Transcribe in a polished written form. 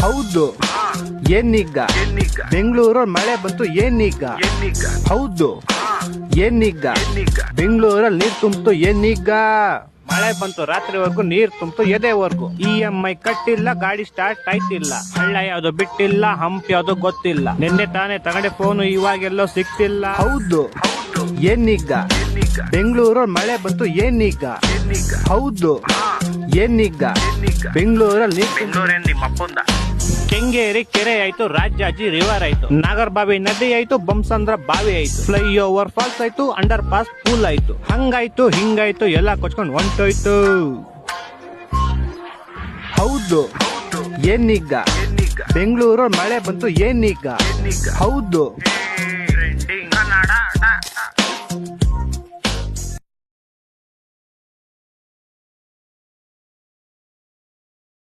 ಹೌದು. ಏನೀಗ ಬೆಂಗಳೂರಲ್ಲಿ ಮಳೆ ಬಂತು ಏನೀಗ? ಹೌದು. ಏನೀಗ ಬೆಂಗಳೂರಲ್ಲಿ ನೀರ್ ತುಂಬಿತು ಏನೀಗ? ಮಳೆ ಬಂತು ರಾತ್ರಿವರೆಗೂ ನೀರ್ ತುಂಬಿತು ಎದೆವರೆಗೂ. EMI ಕಟ್ಟಿಲ್ಲ, ಗಾಡಿ ಸ್ಟಾರ್ಟ್ ಆಯ್ತಿಲ್ಲ, ಹಳ್ಳ ಯಾವ್ದು ಬಿಟ್ಟಿಲ್ಲ, ಹಂಪ್ ಯಾವ್ದು ಗೊತ್ತಿಲ್ಲ, ನಿನ್ನೆ ತಾನೇ ತಗಡೆ ಫೋನು ಇವಾಗೆಲ್ಲೋ ಸಿಗ್ತಿಲ್ಲ. ಹೌದು. ಏನೀಗ ಬೆಂಗಳೂರಲ್ಲಿ ಮಳೆ ಬಂತು ಏನೀಗ? ಹೌದು. ಏನೀಗ ಬೆಂಗಳೂರಲ್ಲಿ ನಿಮ್ಮಪ್ಪಂದ ಕೆಂಗೇರಿ ಕೆರೆ ಆಯ್ತು, ರಾಜಾಜಿ ರಿವರ್ ಆಯ್ತು, ನಾಗರಬಾವಿ ನದಿ ಆಯ್ತು, ಬೊಮ್ಮಸಂದ್ರ ಬಾವಿ ಆಯ್ತು, ಫ್ಲೈ ಓವರ್ ಫಾಲ್ಸ್ ಆಯ್ತು, ಅಂಡರ್ ಪಾಸ್ ಪೂಲ್ ಆಯ್ತು, ಹಂಗಾಯ್ತು ಹಿಂಗಾಯ್ತು ಎಲ್ಲ ಕೊಚ್ಕೊಂಡು ಹೊಂಟೋಯ್ತು. ಹೌದು. ಏನೀಗ ಬೆಂಗಳೂರಲ್ಲಿ ಮಳೆ ಬಂತು ಏನೀಗ? ಹೌದು.